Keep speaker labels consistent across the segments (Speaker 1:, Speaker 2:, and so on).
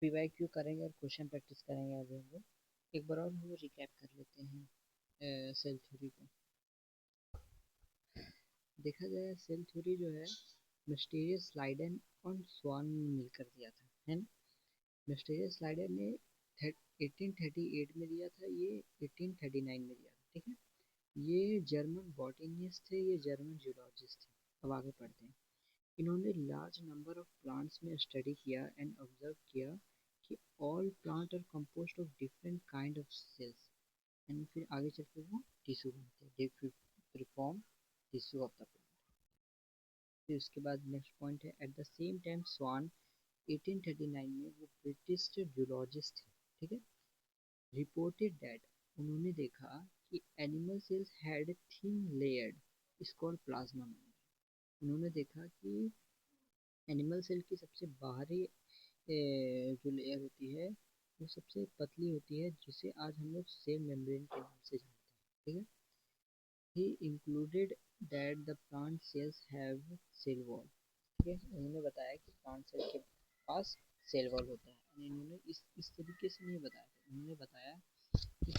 Speaker 1: PYQ करेंगे और question practice करेंगे। अभी हम लोग एक बार और हम रिकैप कर लेते हैं सेल थ्योरी को। देखा जाए सेल थ्योरी जो है मिस्टीरियस लाइडेन और स्वान ने मिलकर दिया था, है ना। मिस्टीरियस लाइडेन ने 1838 में दिया था, ये 1839 में दिया था, ठीक है। ये जर्मन बॉटनिस्ट थे, ये जर्मन जूलॉजिस्ट थे। अब आगे पढ़ते हैं। इन्होंने लार्ज नंबर ऑफ प्लांट्स में स्टडी किया एंड ऑब्जर्व किया कि all plant are composed of different kind of cells. And फिर आगे चल के वो टिश्यू बनते हैं, they perform tissue of the plant. फिर उसके बाद नेक्स्ट पॉइंट है, at the same time Schwann 1839 में वो ब्रिटिश जूलॉजिस्ट थे, ठीक है। रिपोर्टेड दैट उन्होंने देखा कि animal cells had thin layered is called plasma membrane. उन्होंने देखा कि एनिमल सेल की सबसे बाहरी जो लेयर होती है वो सबसे पतली होती है, जिसे आज हम लोग सेल मेम्ब्रेन के नाम से जानते हैं, ठीक है। He included that the plant cells have cell wall, ठीक है। उन्होंने बताया कि प्लांट सेल के पास सेल वॉल होता है। इन्होंने इस तरीके से नहीं बताया था, उन्होंने बताया कि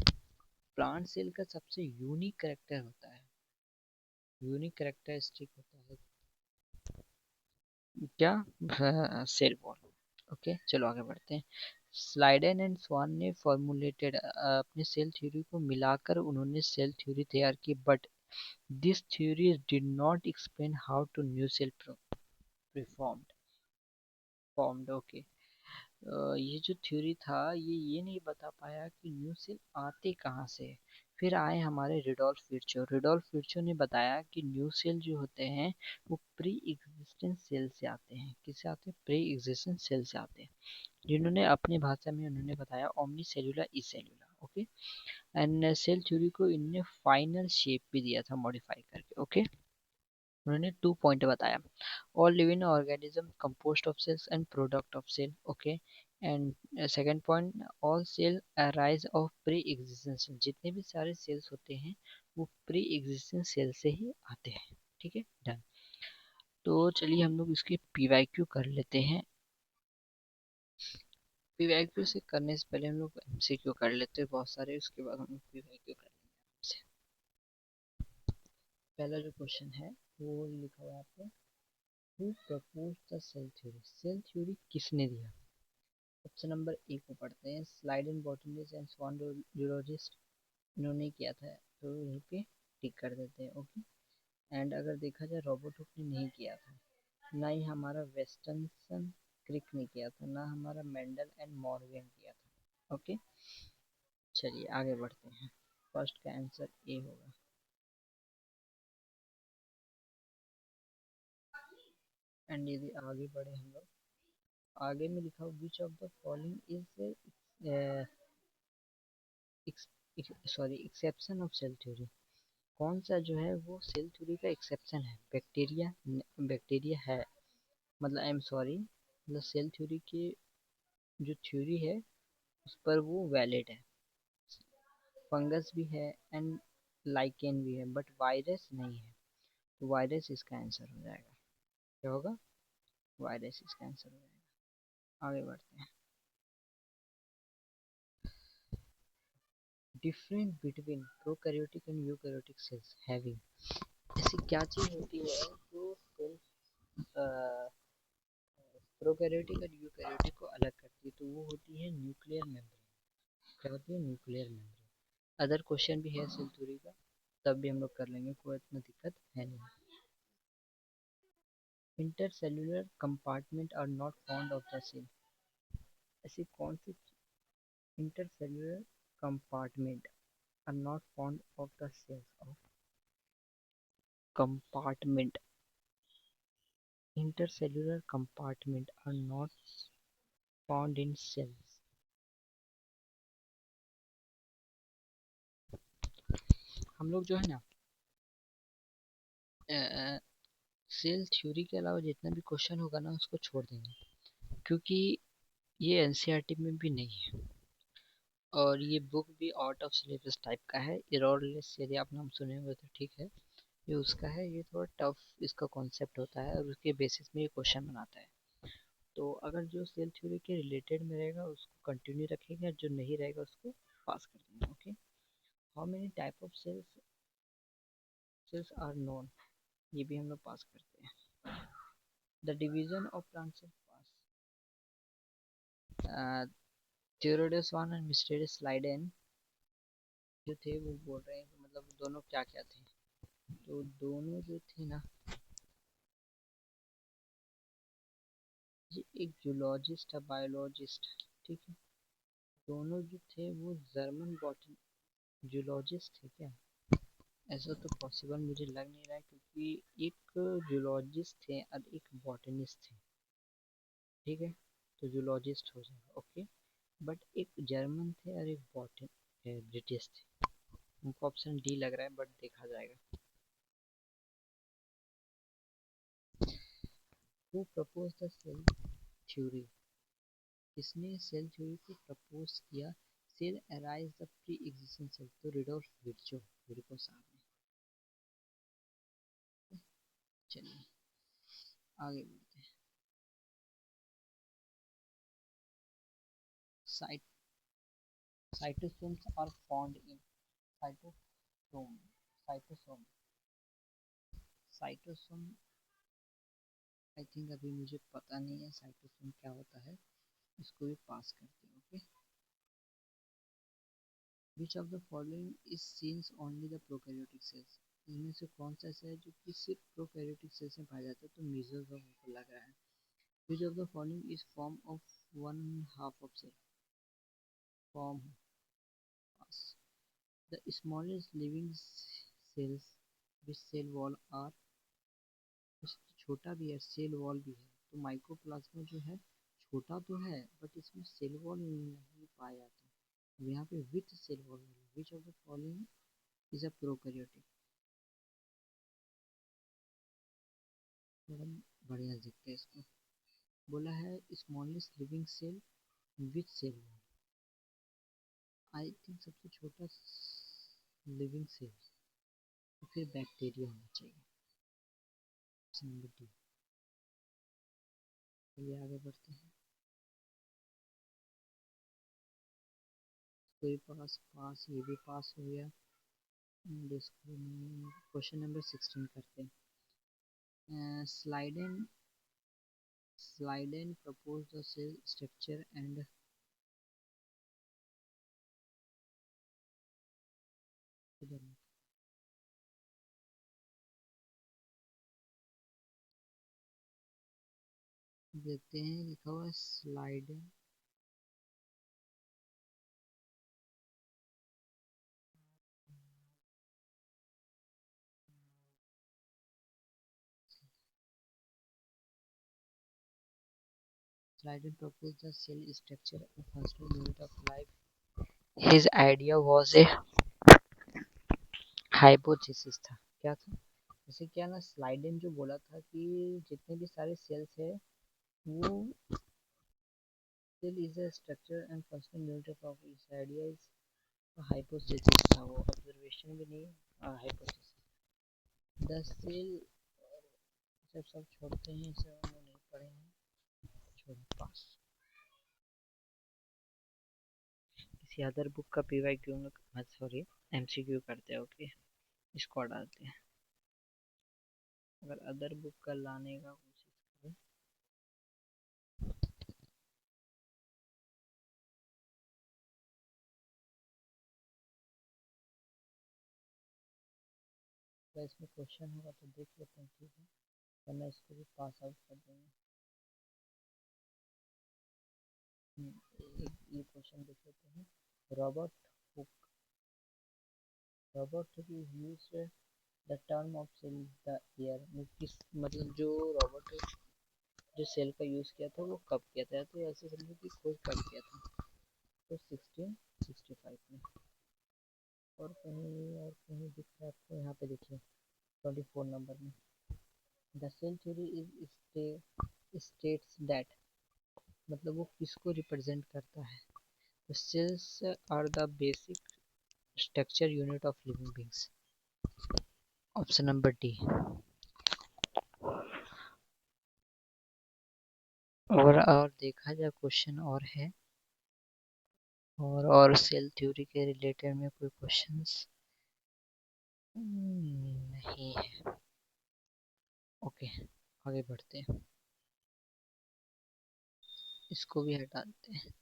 Speaker 1: प्लांट सेल का सबसे यूनिक करेक्टर होता है, यूनिक करेक्टरिस्टिक होता है क्या, सेल वॉल। ओके चलो आगे बढ़ते हैं। स्लाइडेन एंड स्वान ने फॉर्मुलेटेड अपने सेल थ्योरी को मिलाकर उन्होंने सेल थ्योरी तैयार की, but this theory did not explain how to new cell preformed formed. Okay ये जो थ्योरी था ये नहीं बता पाया कि न्यू सेल आते कहाँ से। फिर आए हमारे रिडोल्फ विर्चो। रिडोल्फ विर्चो ने बताया कि न्यू सेल जो होते हैं वो प्री एग्जिस्टेंट सेल से आते हैं। किससे आते हैं? प्री एग्जिस्टेंट सेल से आते हैं, जिन्होंने अपनी भाषा में उन्होंने बताया ओमनी सेलुलर ई सेलुलर। ओके एंड सेल थ्योरी को इनने फाइनल शेप भी दिया था मॉडिफाई करके। ओके उन्होंने 2 पॉइंट बताया, all living organism composed of cells and product of cell. Okay and second point, all cell arise of pre existent cell. जितने भी सारे सेल्स होते हैं वो प्री एग्जिस्टेंट सेल से ही आते हैं, ठीक है डन। तो चलिए हम लोग इसके पीवाईक्यू कर लेते हैं। पीवाईक्यू से करने से पहले हम लोग एमसीक्यू कर लेते हैं बहुत सारे, उसके बाद हम लोग पीवाईक्यू कर लेंगे। पहला जो क्वेश्चन है वो लिखा हुआ है आपको, who propose the cell theory. Cell theory किसने दिया? ऑप्शन नंबर ए को पढ़ते हैं, Schleiden botanist and Schwann zoologist, इन्होंने किया था, तो यहीं पे टिक कर देते हैं। ओके एंड अगर देखा जाए रॉबर्ट हुक ने नहीं किया था, ना ही हमारा वेस्टनसन क्रिक ने किया था, ना हमारा मेंडल एंड मॉर्गन किया था। ओके चलिए आगे बढ़ते हैं। फर्स्ट का आंसर ए होगा। एंड यदि आगे बढ़े हम लोग, आगे में लिखा हुआ which of the following is sorry exception of cell theory. कौन सा जो है वो सेल थ्योरी का एक्सेप्शन है? बैक्टीरिया, बैक्टीरिया है, मतलब आई एम सॉरी, मतलब सेल थ्योरी की जो थ्योरी है उस पर वो वैलिड है। फंगस भी है एंड लाइकेन भी है, बट वायरस नहीं है, तो वायरस इसका आंसर हो जाएगा। क्या होगा? वायरस इसका आंसर हो जाएगा। आगे बढ़ते हैं। Different between prokaryotic and eukaryotic cells having. ऐसी क्या चीज होती है जो सेल प्रोकैरियोटिक और यूकैरियोटिक को अलग करती है? तो वो होती है न्यूक्लियर मेम्ब्रेन। क्या होती है? Nuclear membrane. अदर क्वेश्चन भी है सेल थ्योरी का, तब भी हम लोग कर लेंगे, कोई इतना दिक्कत है नहीं। Intercellular compartment are not found of the cell. ऐसी कौन सी intercellular compartment are not found of the cells of compartment? Intercellular compartment are not found in cells. हम लोग जो है ना सेल थ्योरी के अलावा जितना भी क्वेश्चन होगा ना उसको छोड़ देंगे, क्योंकि ये एनसीईआरटी में भी नहीं है और ये बुक भी आउट ऑफ सिलेबस टाइप का है। एररलेस यदि आप नाम सुने हुए तो ठीक है, ये उसका है, ये थोड़ा टफ इसका कॉन्सेप्ट होता है और उसके बेसिस में ये क्वेश्चन बनाता है। तो अगर जो सेल थ्योरी के रिलेटेड में रहेगा उसको कंटिन्यू रखेंगे, और जो नहीं रहेगा उसको पास कर देंगे। Okay, how many type of cells cells are known, ये भी हम लोग पास करते हैं। The division of plant cell pass. Theodor वन एंड मिस्टेरियस स्लाइडेन जो थे वो बोल रहे हैं कि मतलब दोनों क्या क्या थे। तो दोनों जो थे ना, ये एक जूलॉजिस्ट है, बायोलॉजिस्ट, ठीक है। दोनों जो थे वो जर्मन बॉटनी जूलॉजिस्ट थे क्या? ऐसा तो पॉसिबल मुझे लग नहीं रहा है, क्योंकि एक जूलॉजिस्ट थे और एक बॉटनिस्ट थे, ठीक है। तो जूलॉजिस्ट हो जाएगा, ओके। बट एक जर्मन थे और एक बॉटन ब्रिटिश थे। उनको ऑप्शन डी लग रहा है, बट देखा जाएगा। Who propose the cell theory, किसने सेल थ्योरी को प्रपोज किया? Cell arise the pre existing cell, तो रिडोल्फ विर्चो साहब ने। चलिए आगे बढ़ते हैं। Cyto cytosomes are found in cytosome cytosome cytosome I think अभी मुझे पता नहीं है साइटोसोम क्या होता है, इसको भी पास करते हैं। Okay, which of the following is scenes only the prokaryotic sales, इनमें से कौन सा ऐसा है जो कि सिर्फ प्रोकैरियोटिक सेल्स में पाया जाता है? तो मीजोजोम को लग रहा है। Which of the following is form of one half of cell, form pass. The smallest living cells which cell wall are, उससे छोटा भी है, सेल वॉल भी है। तो माइकोप्लाज्मा जो है छोटा तो है, बट इसमें सेल वॉल नहीं पाया जाता। अब यहाँ पे with cell wall, which of the following is a prokaryotic. थोड़ा बढ़िया देखते हैं इसको। बोला है smallest living cell with cell wall, I think सबसे छोटा लिविंग सेल, तो फिर बैक्टीरिया होना चाहिए। Number D. चलिए आगे बढ़ते हैं। कोई पास पास, ये भी पास हो गया। क्वेश्चन नंबर 16 करते हैं। Schleiden proposed the cell structure and देखते हैं लिखा हुआ Schleiden. Slyden proposed the cell structure and functional unit of life. His idea was a hypothesis था। क्या था? जैसे क्या ना, स्लाइडेन जो बोला था कि जितने भी सारे सेल्स है वो cell is a structure and functional unit of life. इस आइडिया इज हाइपोथेसिस था, वो ऑब्जर्वेशन भी नहीं, हाइपोथेसिस। द सेल, जब सब छोड़ते हैं इसे हम लोग नहीं पढ़े हैं, छोड़ पास। किसी अदर बुक का पीवाई क्यों लोग, सॉरी, एमसीक्यू करते हैं, ओके, इसको डालते हैं। अगर अदर बुक का लाने का कोशिश करें, तो इसमें क्वेश्चन होगा तो देख लेते हैं, ठीक है, वरना इसको भी पास आउट कर देंगे। ये क्वेश्चन देख लेते हैं। Robert Hooke Robert Hooke is used the term of cell the year, किस मतलब जो रॉबर्ट हुक जो सेल का यूज़ किया था वो कब किया था? तो ऐसे समझो कि खोज कब किया था, तो 1665 में। और कहीं दिख रहा है आपको, यहाँ पे देखिए 24 नंबर में। The cell theory is states that, मतलब वो किसको रिप्रेजेंट करता है? The cells are the basic structure unit of living beings. Option number D. और देखा जाए क्वेश्चन और है, और सेल थ्योरी के रिलेटेड में कोई क्वेश्चंस नहीं है। ओके, आगे बढ़ते हैं, इसको भी हटा देते हैं।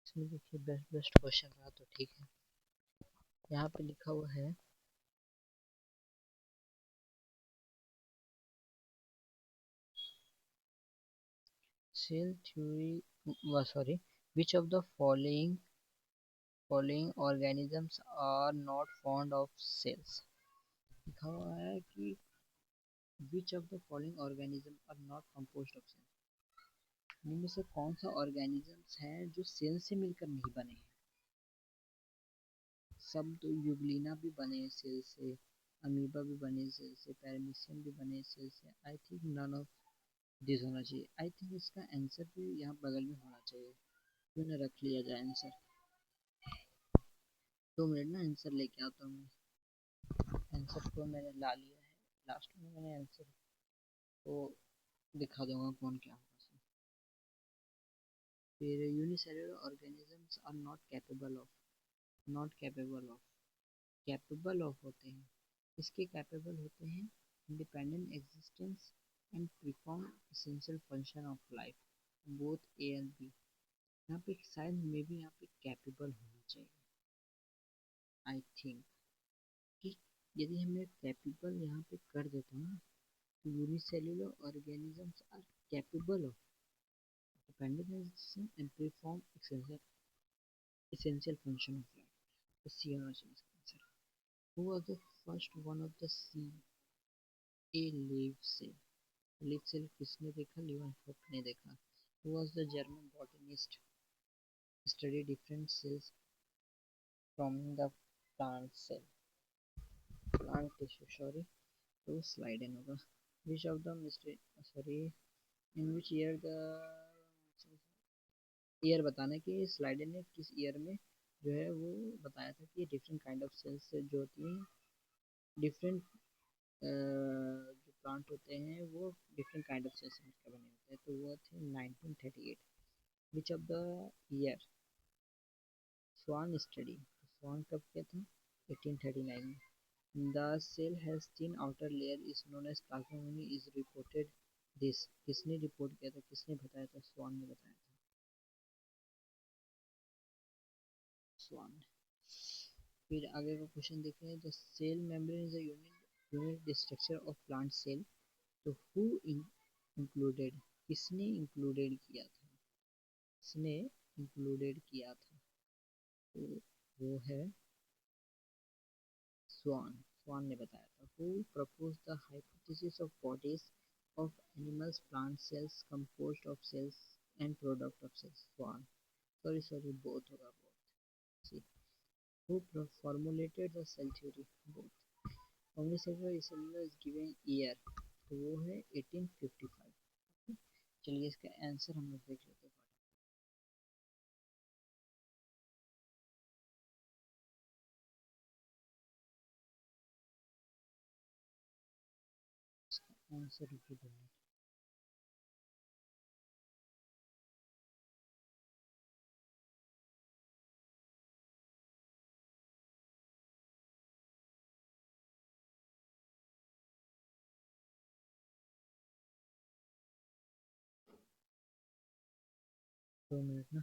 Speaker 1: इसमें देखिए बेस्ट बेस्ट क्वेश्चन रहा तो ठीक है। यहाँ पे लिखा हुआ है cell theory, sorry, which of the following organisms are not fond of cells। लिखा हुआ है कि which of the following organisms are not composed of cells। इनमें से कौन सा ऑर्गेनिजम्स है जो सेल से मिलकर नहीं बने हैं। सब तो यूग्लिना भी बने सेल से, अमीबा भी बने सेल से, पैरामीशियम भी बने सेल से। I think none of this होना चाहिए। आई थिंक इसका आंसर भी यहाँ बगल में होना चाहिए, क्यों ना रख लिया जाए आंसर। 2 मिनट ना, आंसर लेके आता हूँ मैं। आंसर को मैंने ला लिया है, लास्ट में मैंने आंसर को दिखा दूंगा कौन क्या होगा। फिर unicellular organisms are not capable of होते हैं, इसके कैपेबल होते हैं independent existence and perform essential function of life, both A and B. यहाँ पे शायद मे भी यहाँ पे कैपेबल होना चाहिए। आई थिंक कि यदि हमें कैपेबल यहाँ पे कर देता हूँ ना, तो unicellular organisms are capable of dependent existence and perform essential function of life. तो सी होना चाहिए इसका answer. Who was the first one of the C A leaf cell? Leaf cell किसने देखा? लीवेनहॉक ने देखा। Who was the German botanist study different cells from the plant tissue? Sorry, तो slide in होगा। Which of the sorry, in which year the year बताना है कि slider ने किस ईयर में जो है वो बताया था कि डिफरेंट काइंड ऑफ सेल्स जो होती हैं, डिफरेंट जो प्लांट होते हैं वो डिफरेंट काइंड ऑफ सेल्स मिलकर बने होते हैं। तो वो थे 1938। Which of the year Schwann study, Schwann कब किया था? 1839 में। The cell has thin outer layer is known as plasma is reported this, किसने रिपोर्ट किया था, किसने बताया था? स्वान ने बताया था, स्वान। फिर आगे का क्वेश्चन देखें, the cell membrane is a unit structure of plant cell. तो हु इंक्लूडेड, किसने इंक्लूडेड किया था, किसने इंक्लूडेड किया था? तो वो है स्वान, स्वान ने बताया था। Who propose the hypothesis of bodies of animals plant cells composed of cells and product of cells? Schwann. Sorry sorry, both होगा, both. Who formulated the cell theory? Both। Omnicellular cellular is given year, तो वो है 1855। चलिए इसका answer हम लोग देख लेते हैं। आंसर रुकिए 2 मिनट। दो मिनट ना,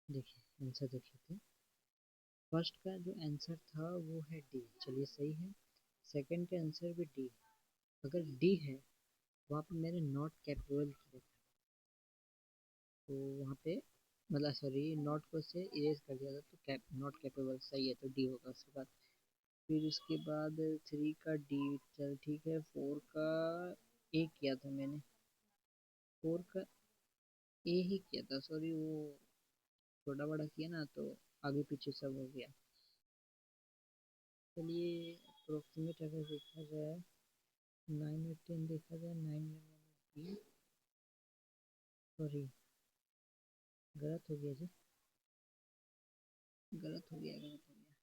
Speaker 1: देखिए आंसर देख लेते हैं। फर्स्ट का जो आंसर था वो है डी, चलिए सही है। सेकंड का आंसर भी डी। अगर डी है, वहाँ पे मैंने नॉट कैपेबल किया था, तो वहाँ पे मतलब सॉरी नॉट को से इरेज कर दिया था, तो नॉट कैपेबल सही है, तो डी होगा उसके बाद। फिर उसके बाद 3 का डी, चल ठीक है। 4 का ए किया था मैंने, 4 का ए ही किया था, सॉरी वो छोटा बड़ा किया ना तो आगे पीछे सब हो गया। चलिए अप्रोक्सीमेट अगर देखा जाए 9 और 10 देखा जाए, 9 में मैंने बी, सॉरी गलत हो गया जी, गलत हो गया, गलत हो गया।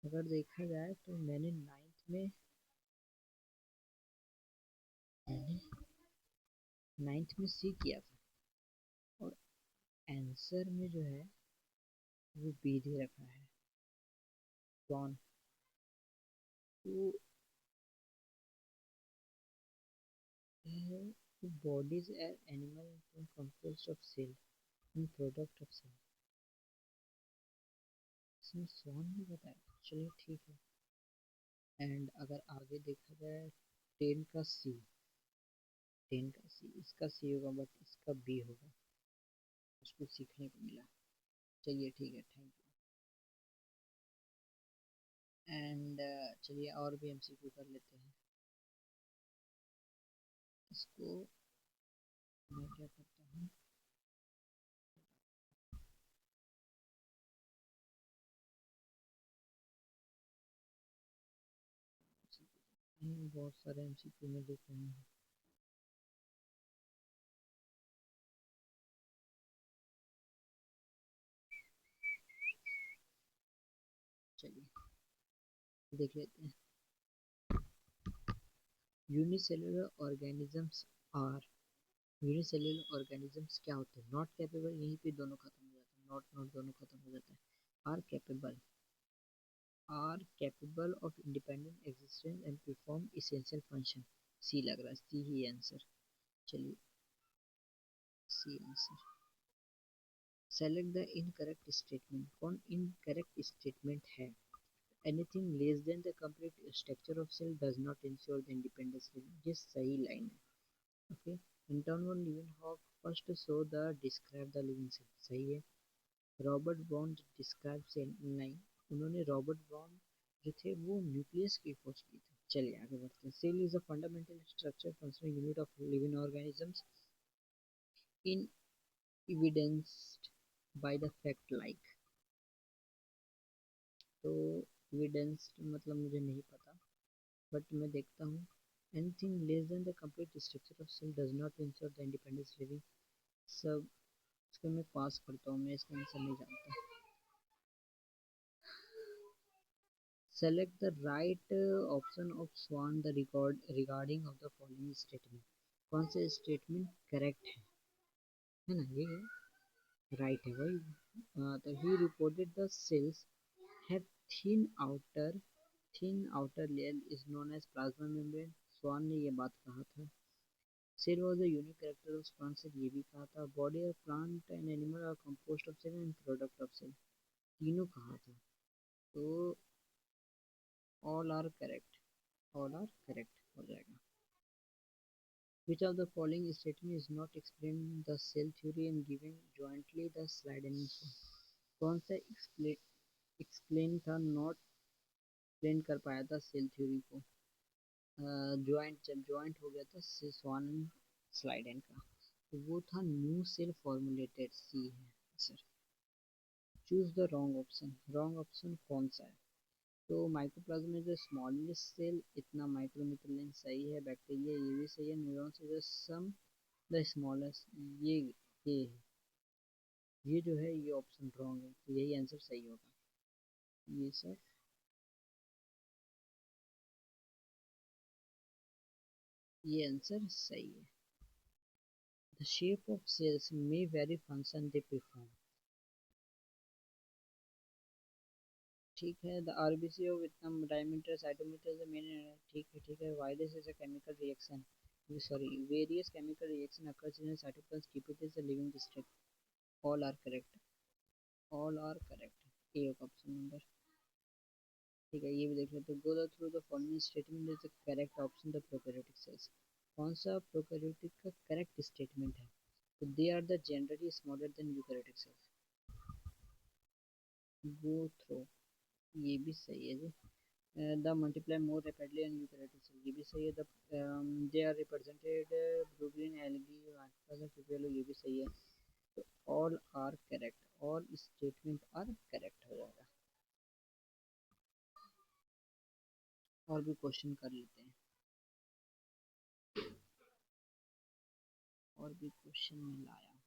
Speaker 1: अगर देखा जाए तो मैंने नाइन्थ में सी किया था, और आंसर में जो है वो बी दे रखा है, स्वान। तो bodies are animal composed of cell and product of cell। इसमें स्वान नहीं बताया, चलिए ठीक है। एंड अगर आगे देखा जाए, टेन का सी, टेन का सी, इसका सी होगा बट इसका बी होगा, उसको सीखने को मिला। चलिए ठीक है, थैंक यू। एंड चलिए और भी एमसीक्यू कर लेते हैं। इसको मैं क्या करता हूँ, बहुत सारे एमसीक्यू में देख रहे हैं। चलिए देख लेते हैं। Unicellular organisms are, unicellular organisms क्या होते हैं? नॉट कैपेबल, यहीं पे दोनों खत्म हो जाते हैं, नॉट नॉट दोनों खत्म हो जाता है। Are capable, are capable of independent existence and perform essential function. C लग रहा है, सी ही आंसर। चलिए C answer. Select the incorrect statement, कौन इनकरेक्ट स्टेटमेंट है? Anything less than the complete structure of cell does not ensure the independence. ये सही line है। Okay, Anton von Leeuwenhoek first saw the describe the living cell, सही है। Robert brown describe cell, नहीं, उन्होंने Robert brown जो थे वो न्यूक्लियस की खोज की थी। चलिए आगे बढ़ते हैं। Cell is a fundamental structure functional unit of living organisms in evidenced by the fact like। तो evidenced मतलब मुझे नहीं पता, बट मैं देखता हूँ। Anything less than the complete structure of cell does not ensure the independence living. सब इसको मैं पास करता हूँ, मैं इसका आंसर नहीं जानता। Select the right option of Schwann the record regarding of the following statement, कौन से स्टेटमेंट करेक्ट है ना, ये राइट है भाई। तो he reported the cells have thin outer, thin outer layer is known as plasma membrane. Schwann ने ये बात कहा था। Cell was the unique character of plant cell, ये भी कहा था। Body of plant and animal are composed of cell and product of cell, तीनों कहा था। तो all are correct, all are correct हो जाएगा। Which of the following statement is not explained the cell theory and given jointly the slide and info? कौन सा explain था, not explain कर पाया था सेल थ्योरी को? ज्वाइंट, जब ज्वाइंट हो गया था स्वान स्लाइडेन का, तो वो था न्यू सेल फॉर्मुलेटेड। सी है sir. Choose the wrong option, wrong option कौन सा है? तो माइक्रोप्लाज्म में जो स्मॉलेस्ट सेल इतना माइक्रोमीटर लेंथ, सही है। बैक्टीरिया, ये भी सही है। Neurons is the some the smallest, ये है। ये जो है ये ऑप्शन रॉन्ग है, तो यही आंसर सही होगा, ये सर। ये आंसर सही है। The shape of cells may vary function they perform. ठीक है। द आरबीसी ऑफ इतना डायमीटर साइटोमीटर से मैंने, ठीक है ठीक है। Virus is a chemical reaction, sorry, various chemical reaction occurs in cytoplasm keep it as a living state। all are correct, all are correct, ए होगा ऑप्शन नंबर। ठीक है, ये भी देख लेते हैं। Go through the following statement is the correct option the prokaryotic cells, कौन सा प्रोकैरियोटिक का करेक्ट स्टेटमेंट है? तो they are the generally smaller than eukaryotic cells. Go through, ये भी सही है जी। The multiply more rapidly and eukaryotic cell, ये भी सही है। The they are represented blue green algae, ये भी सही है। तो all are correct, all statement are correct हो जाएगा। और भी क्वेश्चन कर लेते हैं, और भी क्वेश्चन में लाया हूँ।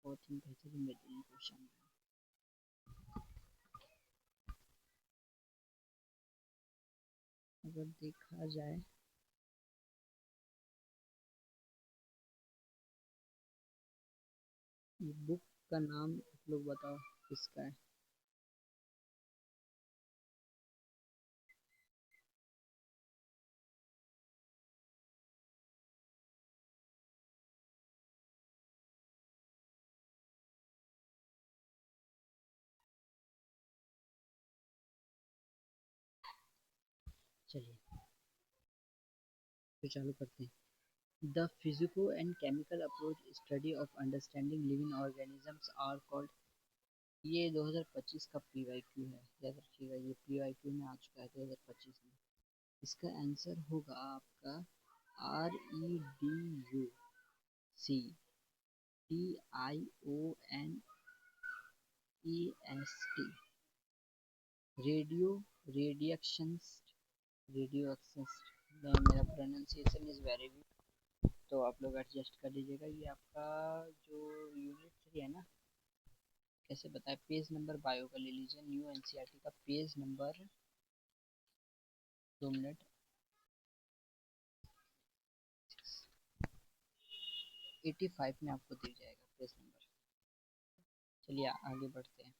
Speaker 1: बहुत ही बेहतरीन बेहतरीन क्वेश्चन है। अगर देखा जाए ये बुक का नाम आप लोग बताओ किसका है। चलिए तो चालू करते हैं। The physico and chemical approach study of understanding living organisms are called. ये 2025 का पीवाईक्यू है, याद रखिएगा ये पीवाईक्यू में आ चुका है 2025 में। इसका आंसर होगा आपका REDUCTIONEST, रेडियो रेडिएक्शंस रेडियो एक्शंस। मेरा प्रोनाउंसिएशन इज वेरी वीक, तो आप लोग एडजस्ट कर लीजिएगा। ये आपका जो यूनिट 3 है ना, कैसे बताए, पेज नंबर बायो का ले लीजिए, न्यू एनसीईआरटी का पेज नंबर, 2 मिनट, 85 में आपको दिख जाएगा पेज नंबर। चलिए आगे बढ़ते हैं।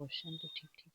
Speaker 1: क्वेश्चन तो ठीक ठीक